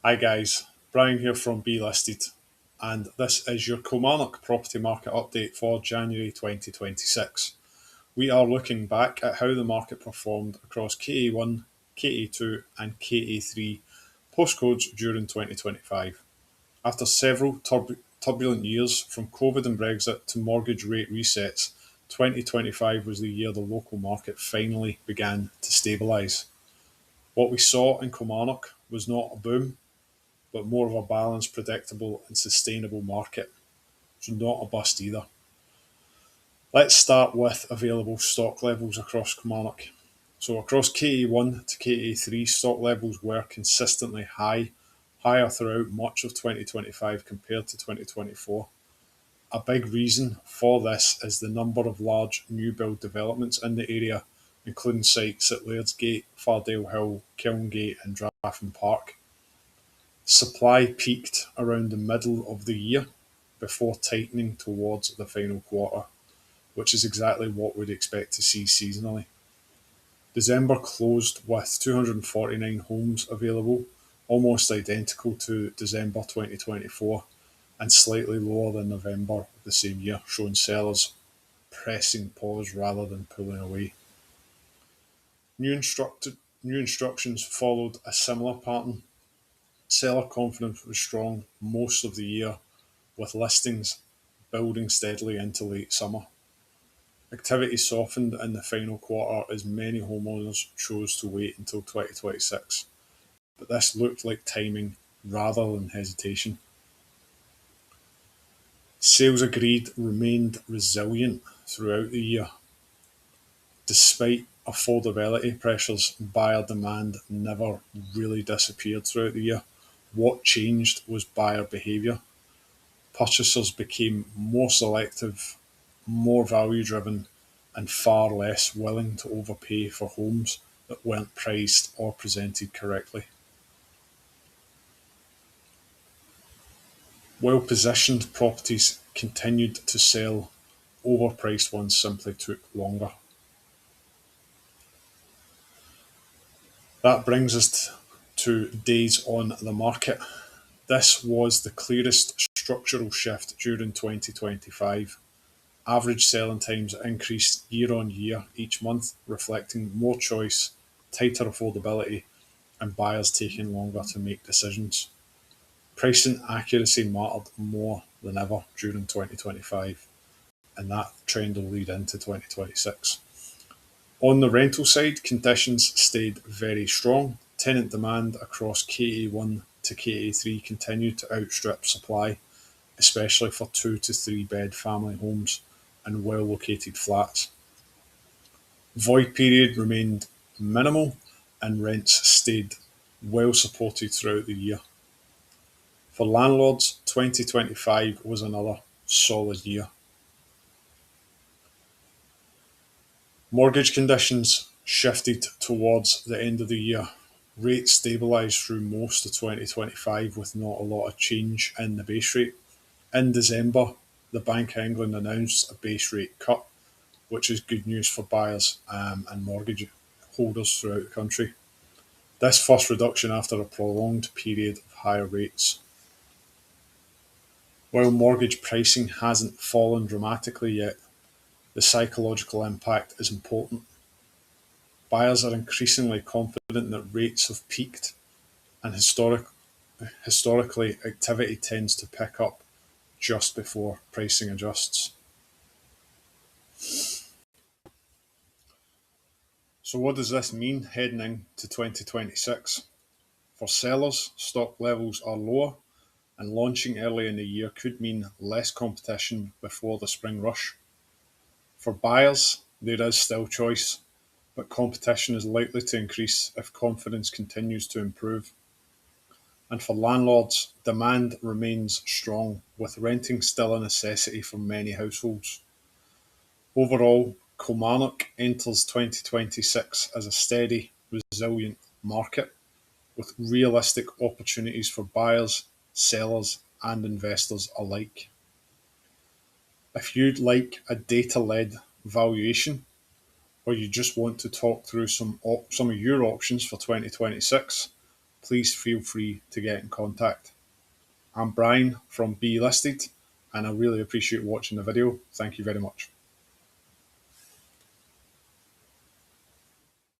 Hi guys, Brian here from Be Listed, and this is your Kilmarnock property market update for January 2026. We are looking back at how the market performed across KA1, KA2 and KA3 postcodes during 2025. After several turbulent years from COVID and Brexit to mortgage rate resets, 2025 was the year the local market finally began to stabilise. What we saw in Kilmarnock was not a boom, but more of a balanced, predictable, and sustainable market. So, not a bust either. Let's start with available stock levels across Kilmarnock. So, across KA1 to KA3, stock levels were consistently higher throughout much of 2025 compared to 2024. A big reason for this is the number of large new build developments in the area, including sites at Laird's Fardale Hill, Kilngate, and Draffin Park. Supply peaked around the middle of the year before tightening towards the final quarter, which is exactly what we'd expect to see seasonally. December closed with 249 homes available, almost identical to December 2024 and slightly lower than November of the same year, showing sellers pressing pause rather than pulling away. New, new instructions followed a similar pattern. Seller confidence was strong most of the year, with listings building steadily into late summer. Activity softened in the final quarter as many homeowners chose to wait until 2026, but this looked like timing rather than hesitation. Sales agreed remained resilient throughout the year. Despite affordability pressures, buyer demand never really disappeared throughout the year. What changed was buyer behaviour. Purchasers became more selective, more value driven, and far less willing to overpay for homes that weren't priced or presented correctly. Well positioned properties continued to sell, overpriced ones simply took longer. That brings us to days on the market. This was the clearest structural shift during 2025. Average selling times increased year on year each month, reflecting more choice, tighter affordability, and buyers taking longer to make decisions. Pricing accuracy mattered more than ever during 2025, and that trend will lead into 2026. On the rental side, conditions stayed very strong. Tenant demand across KA1 to KA3 continued to outstrip supply, especially for 2 to 3 bed family homes and well located flats. Void period remained minimal and rents stayed well supported throughout the year. For landlords, 2025 was another solid year. Mortgage conditions shifted towards the end of the year. Rates stabilised through most of 2025 with not a lot of change in the base rate. In December, the Bank of England announced a base rate cut, which is good news for buyers and mortgage holders throughout the country. This first reduction after a prolonged period of higher rates. While mortgage pricing hasn't fallen dramatically yet, the psychological impact is important. Buyers are increasingly confident that rates have peaked, and historically, activity tends to pick up just before pricing adjusts. So, what does this mean heading into 2026? For sellers, stock levels are lower, and launching early in the year could mean less competition before the spring rush. For buyers, there is still choice, but competition is likely to increase if confidence continues to improve. And for landlords, demand remains strong, with renting still a necessity for many households. Overall, Kilmarnock enters 2026 as a steady, resilient market with realistic opportunities for buyers, sellers, and investors alike. If you'd like a data led valuation, or you just want to talk through some of your options for 2026, please feel free to get in contact. I'm Brian from Be Listed, and I really appreciate watching the video. Thank you very much.